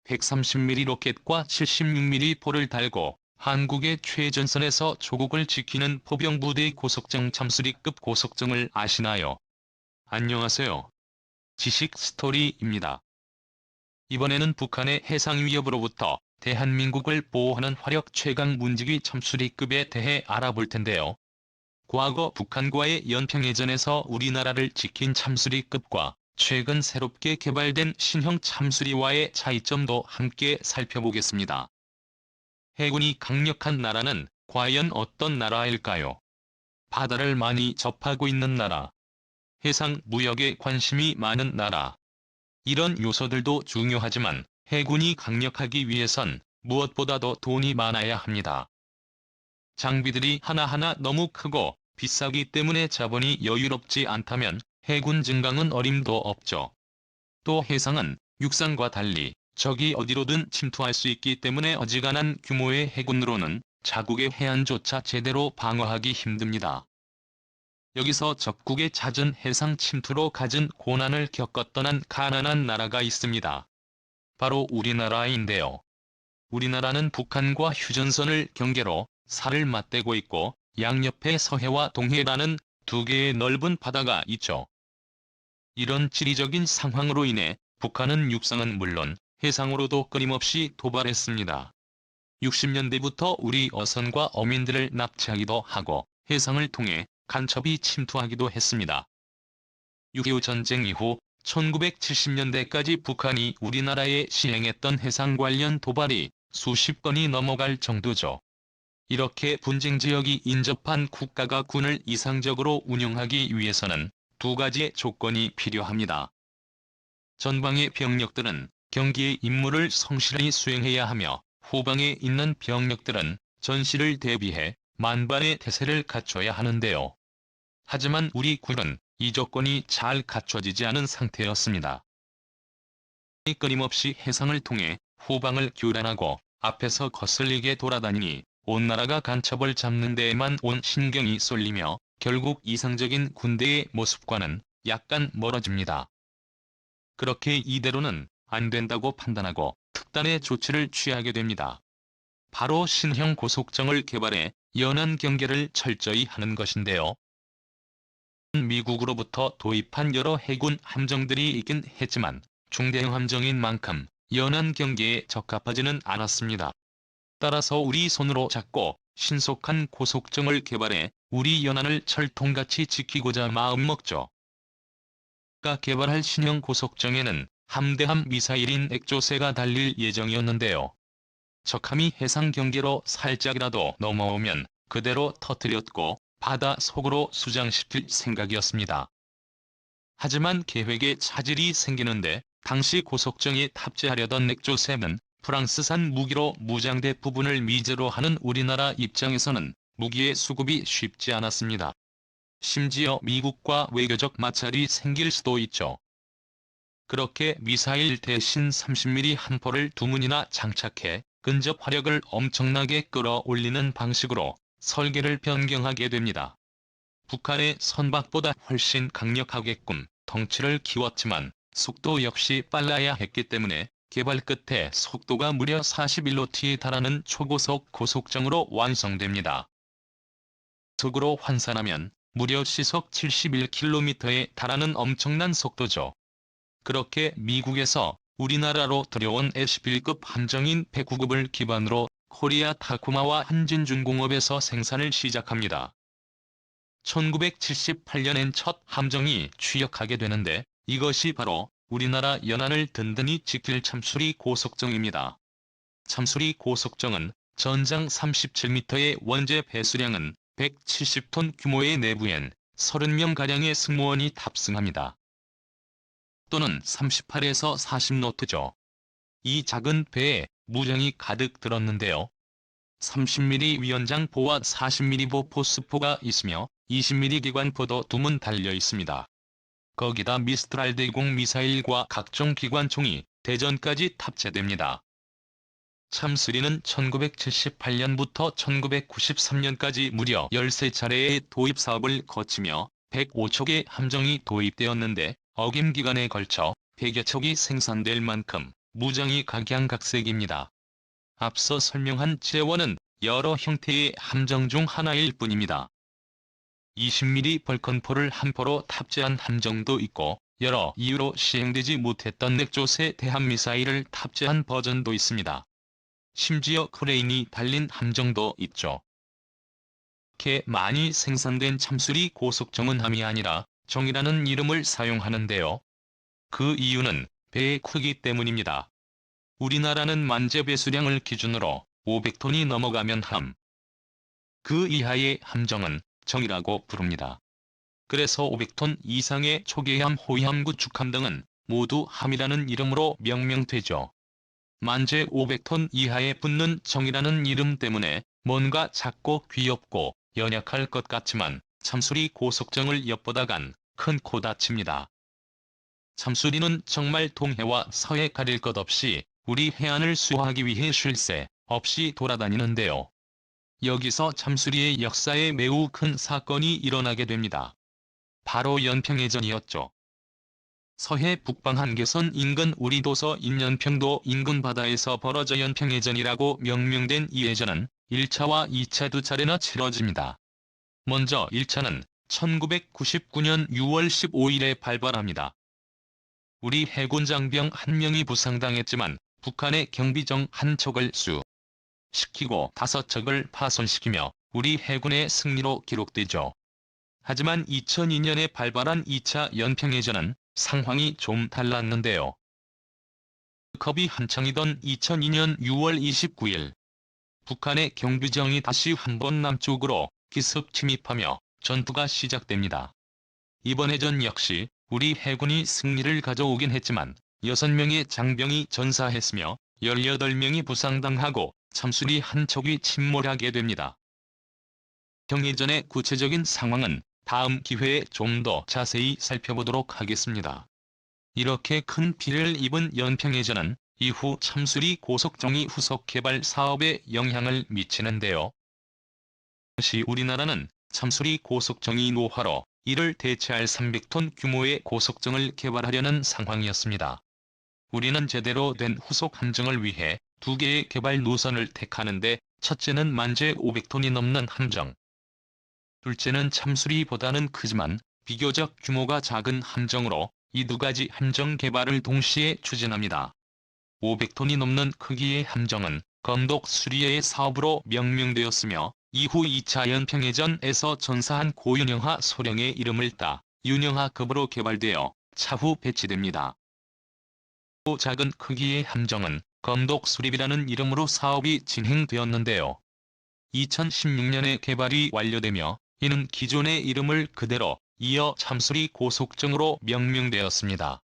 130mm 로켓과 76mm 포를 달고 한국의 최전선에서 조국을 지키는 포병부대 고속정 참수리급 고속정을 아시나요? 안녕하세요. 지식 스토리입니다. 이번에는 북한의 해상 위협으로부터 대한민국을 보호하는 화력 최강 문지기 참수리급에 대해 알아볼 텐데요. 과거 북한과의 연평해전에서 우리나라를 지킨 참수리급과 최근 새롭게 개발된 신형 참수리와의 차이점도 함께 살펴보겠습니다. 해군이 강력한 나라는 과연 어떤 나라일까요? 바다를 많이 접하고 있는 나라, 해상 무역에 관심이 많은 나라. 이런 요소들도 중요하지만 해군이 강력하기 위해선 무엇보다도 돈이 많아야 합니다. 장비들이 하나하나 너무 크고 비싸기 때문에 자본이 여유롭지 않다면 해군 증강은 어림도 없죠. 또 해상은 육상과 달리 적이 어디로든 침투할 수 있기 때문에 어지간한 규모의 해군으로는 자국의 해안조차 제대로 방어하기 힘듭니다. 여기서 적국의 잦은 해상 침투로 갖은 고난을 겪었던 한 가난한 나라가 있습니다. 바로 우리나라인데요. 우리나라는 북한과 휴전선을 경계로 살을 맞대고 있고 양옆에 서해와 동해라는 두 개의 넓은 바다가 있죠. 이런 지리적인 상황으로 인해 북한은 육상은 물론 해상으로도 끊임없이 도발했습니다. 60년대부터 우리 어선과 어민들을 납치하기도 하고 해상을 통해 간첩이 침투하기도 했습니다. 6.25 전쟁 이후 1970년대까지 북한이 우리나라에 시행했던 해상 관련 도발이 수십 건이 넘어갈 정도죠. 이렇게 분쟁 지역이 인접한 국가가 군을 이상적으로 운영하기 위해서는 두 가지의 조건이 필요합니다. 전방의 병력들은 경기의 임무를 성실히 수행해야 하며 후방에 있는 병력들은 전시를 대비해 만반의 태세를 갖춰야 하는데요. 하지만 우리 군은 이 조건이 잘 갖춰지지 않은 상태였습니다. 끊임없이 해상을 통해 후방을 교란하고 앞에서 거슬리게 돌아다니니 온 나라가 간첩을 잡는 데에만 온 신경이 쏠리며 결국 이상적인 군대의 모습과는 약간 멀어집니다. 그렇게 이대로는 안 된다고 판단하고 특단의 조치를 취하게 됩니다. 바로 신형 고속정을 개발해 연안 경계를 철저히 하는 것인데요. 미국으로부터 도입한 여러 해군 함정들이 있긴 했지만 중대형 함정인 만큼 연안 경계에 적합하지는 않았습니다. 따라서 우리 손으로 잡고 신속한 고속정을 개발해 우리 연안을 철통같이 지키고자 마음먹죠. 가 개발할 신형 고속정에는 함대함 미사일인 액조세가 달릴 예정이었는데요. 적함이 해상 경계로 살짝이라도 넘어오면 그대로 터뜨렸고 바다 속으로 수장시킬 생각이었습니다. 하지만 계획에 차질이 생기는데 당시 고속정에 탑재하려던 액조세는 프랑스산 무기로 무장대 부분을 미제로 하는 우리나라 입장에서는 무기의 수급이 쉽지 않았습니다. 심지어 미국과 외교적 마찰이 생길 수도 있죠. 그렇게 미사일 대신 30mm 한 포를 두 문이나 장착해 근접 화력을 엄청나게 끌어올리는 방식으로 설계를 변경하게 됩니다. 북한의 선박보다 훨씬 강력하게끔 덩치를 키웠지만 속도 역시 빨라야 했기 때문에 개발 끝에 속도가 무려 41노트에 달하는 초고속 고속정으로 완성됩니다. 속으로 환산하면 무려 시속 71km에 달하는 엄청난 속도죠. 그렇게 미국에서 우리나라로 들여온 S11급 함정인 배9급을 기반으로 코리아 타쿠마와 한진중공업에서 생산을 시작합니다. 1978년엔 첫 함정이 취역하게 되는데 이것이 바로 우리나라 연안을 든든히 지킬 참수리 고속정입니다. 참수리 고속정은 전장 37m의 원재 배수량은 170톤 규모의 내부엔 30명가량의 승무원이 탑승합니다. 또는 38에서 40노트죠. 이 작은 배에 무장이 가득 들었는데요. 30mm 위연장포와 40mm 보포스포가 있으며 20mm 기관포도 두 문 달려 있습니다. 거기다 미스트랄 대공 미사일과 각종 기관총이 대전까지 탑재됩니다. 참수리는 1978년부터 1993년까지 무려 13차례의 도입 사업을 거치며 105척의 함정이 도입되었는데 어김 기간에 걸쳐 100여 척이 생산될 만큼 무장이 각양각색입니다. 앞서 설명한 재원은 여러 형태의 함정 중 하나일 뿐입니다. 20mm 벌컨포를 한 포로 탑재한 함정도 있고 여러 이유로 시행되지 못했던 넥조세 대함미사일을 탑재한 버전도 있습니다. 심지어 크레인이 달린 함정도 있죠. 이렇게 많이 생산된 참수리 고속정은함이 아니라 정이라는 이름을 사용하는데요. 그 이유는 배의 크기 때문입니다. 우리나라는 만재 배수량을 기준으로 500톤이 넘어가면 함, 그 이하의 함정은 정이라고 부릅니다. 그래서 500톤 이상의 초계함, 호위함, 구축함 등은 모두 함이라는 이름으로 명명되죠. 만재 500톤 이하에 붙는 정이라는 이름 때문에 뭔가 작고 귀엽고 연약할 것 같지만 참수리 고속정을 엿보다간 큰 코 다칩니다. 참수리는 정말 동해와 서해 가릴 것 없이 우리 해안을 수호하기 위해 쉴 새 없이 돌아다니는데요. 여기서 참수리의 역사에 매우 큰 사건이 일어나게 됩니다. 바로 연평해전이었죠. 서해 북방 한계선 인근 우리도서 인연평도 인근 바다에서 벌어져 연평해전이라고 명명된 이 해전은 1차와 2차 두 차례나 치러집니다. 먼저 1차는 1999년 6월 15일에 발발합니다. 우리 해군 장병 1명이 부상당했지만 북한의 경비정 1척을 수시키고 5척을 파손시키며 우리 해군의 승리로 기록되죠. 하지만 2002년에 발발한 2차 연평해전은 상황이 좀 달랐는데요. 겁이 한창이던 2002년 6월 29일 북한의 경비정이 다시 한번 남쪽으로 기습 침입하며 전투가 시작됩니다. 이번 해전 역시 우리 해군이 승리를 가져오긴 했지만 6명의 장병이 전사했으며 18명이 부상당하고 참수리 한 척이 침몰하게 됩니다. 평해전의 구체적인 상황은 다음 기회에 좀 더 자세히 살펴보도록 하겠습니다. 이렇게 큰 피해를 입은 연평해전은 이후 참수리 고속정이 후속 개발 사업에 영향을 미치는데요. 당시 우리나라는 참수리 고속정이 노화로 이를 대체할 300톤 규모의 고속정을 개발하려는 상황이었습니다. 우리는 제대로 된 후속 함정을 위해 두 개의 개발 노선을 택하는데 첫째는 만재 500톤이 넘는 함정, 둘째는 참수리보다는 크지만 비교적 규모가 작은 함정으로 이 두 가지 함정 개발을 동시에 추진합니다. 500톤이 넘는 크기의 함정은 건독 수리의 사업으로 명명되었으며 이후 2차 연평해전에서 전사한 고윤영하 소령의 이름을 따 윤영하급으로 개발되어 차후 배치됩니다. 또 작은 크기의 함정은 건독 수립이라는 이름으로 사업이 진행되었는데요. 2016년에 개발이 완료되며 이는 기존의 이름을 그대로 이어 참수리 고속정으로 명명되었습니다.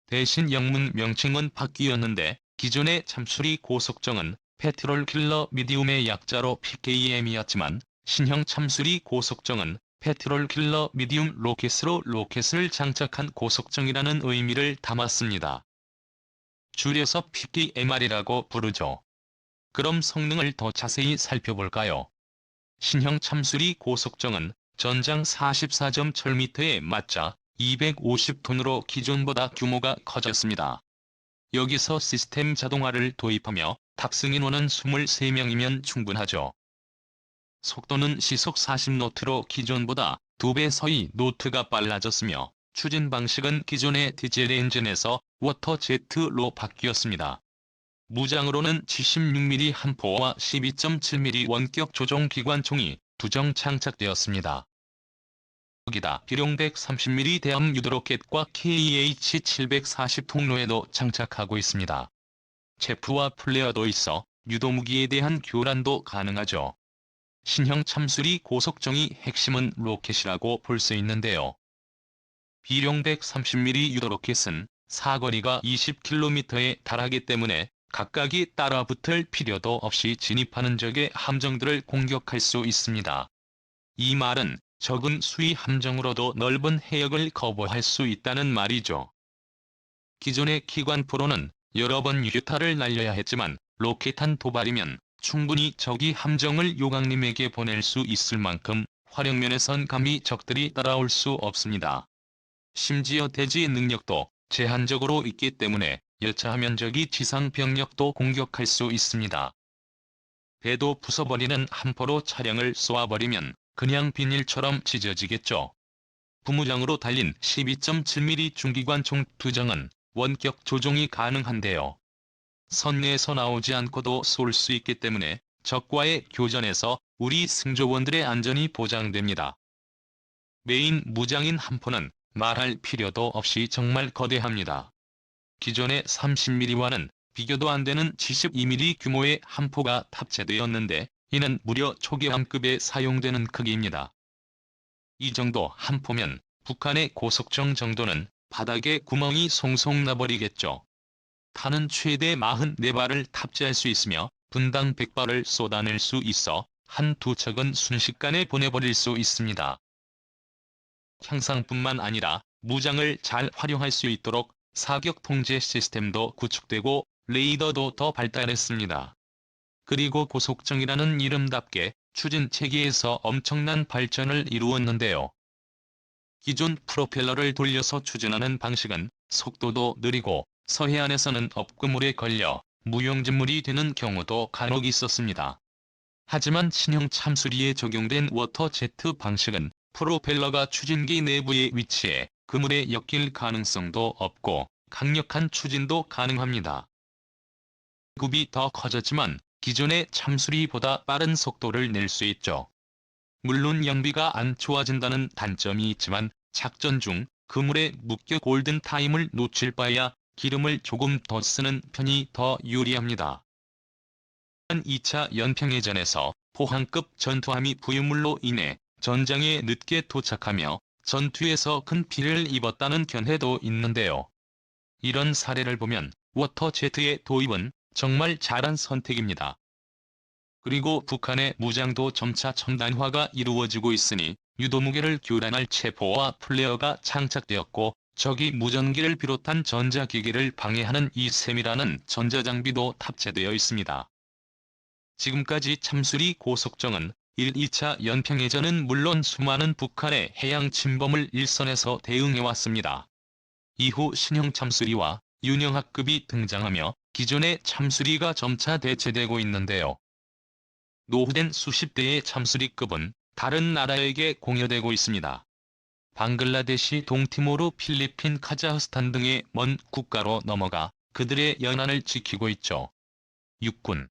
대신 영문 명칭은 바뀌었는데 기존의 참수리 고속정은 페트롤 킬러 미디움의 약자로 PKM이었지만 신형 참수리 고속정은 페트롤 킬러 미디움 로켓으로 로켓을 장착한 고속정이라는 의미를 담았습니다. 줄여서 PKMR이라고 부르죠. 그럼 성능을 더 자세히 살펴볼까요? 신형 참수리 고속정은 전장 44.7m에 맞자 250톤으로 기존보다 규모가 커졌습니다. 여기서 시스템 자동화를 도입하며 탑승 인원은 23명이면 충분하죠. 속도는 시속 40노트로 기존보다 2배 서이 노트가 빨라졌으며 추진 방식은 기존의 디젤 엔진에서 워터제트로 바뀌었습니다. 무장으로는 76mm 함포와 12.7mm 원격 조종 기관총이 두정 장착되었습니다. 여기다 비룡 130mm 대함 유도로켓과 KH-740 통로에도 장착하고 있습니다. 체프와 플레어도 있어 유도무기에 대한 교란도 가능하죠. 신형 참수리 고속정의 핵심은 로켓이라고 볼 수 있는데요. 비룡 130mm 유도로켓은 사거리가 20km에 달하기 때문에 각각이 따라붙을 필요도 없이 진입하는 적의 함정들을 공격할 수 있습니다. 이 말은 적은 수위 함정으로도 넓은 해역을 커버할 수 있다는 말이죠. 기존의 기관포로는 여러 번 유타를 날려야 했지만 로켓한 도발이면 충분히 적이 함정을 요강림에게 보낼 수 있을 만큼 화력면에선 감히 적들이 따라올 수 없습니다. 심지어 대지 능력도 제한적으로 있기 때문에 여차하면 적이 지상 병력도 공격할 수 있습니다. 배도 부숴버리는 함포로 차량을 쏘아버리면 그냥 비닐처럼 찢어지겠죠. 부무장으로 달린 12.7mm 중기관 총 2정은 원격 조종이 가능한데요. 선내에서 나오지 않고도 쏠 수 있기 때문에 적과의 교전에서 우리 승조원들의 안전이 보장됩니다. 메인 무장인 함포는 말할 필요도 없이 정말 거대합니다. 기존의 30mm와는 비교도 안 되는 72mm 규모의 함포가 탑재되었는데 이는 무려 초계함급에 사용되는 크기입니다. 이 정도 함포면 북한의 고속정 정도는 바닥에 구멍이 송송 나버리겠죠. 탄은 최대 44발을 탑재할 수 있으며 분당 100발을 쏟아낼 수 있어 한두 척은 순식간에 보내버릴 수 있습니다. 향상뿐만 아니라 무장을 잘 활용할 수 있도록 사격 통제 시스템도 구축되고 레이더도 더 발달했습니다. 그리고 고속정이라는 이름답게 추진 체계에서 엄청난 발전을 이루었는데요. 기존 프로펠러를 돌려서 추진하는 방식은 속도도 느리고 서해안에서는 업그물에 걸려 무용지물이 되는 경우도 간혹 있었습니다. 하지만 신형 참수리에 적용된 워터제트 방식은 프로펠러가 추진기 내부에 위치해 그물에 엮일 가능성도 없고 강력한 추진도 가능합니다. 굽이 더 커졌지만 기존의 참수리보다 빠른 속도를 낼 수 있죠. 물론 연비가 안 좋아진다는 단점이 있지만 작전 중 그물에 묶여 골든타임을 놓칠 바에야 기름을 조금 더 쓰는 편이 더 유리합니다. 2차 연평해전에서 포항급 전투함이 부유물로 인해 전장에 늦게 도착하며 전투에서 큰 피해를 입었다는 견해도 있는데요. 이런 사례를 보면 워터제트의 도입은 정말 잘한 선택입니다. 그리고 북한의 무장도 점차 첨단화가 이루어지고 있으니 유도무게를 교란할 체포와 플레어가 장착되었고 적이 무전기를 비롯한 전자기기를 방해하는 이 세밀한 전자장비도 탑재되어 있습니다. 지금까지 참수리 고속정은 1, 2차 연평해전은 물론 수많은 북한의 해양 침범을 일선에서 대응해왔습니다. 이후 신형 참수리와 윤영하급이 등장하며 기존의 참수리가 점차 대체되고 있는데요. 노후된 수십 대의 참수리급은 다른 나라에게 공여되고 있습니다. 방글라데시, 동티모르, 필리핀, 카자흐스탄 등의 먼 국가로 넘어가 그들의 연안을 지키고 있죠. 육군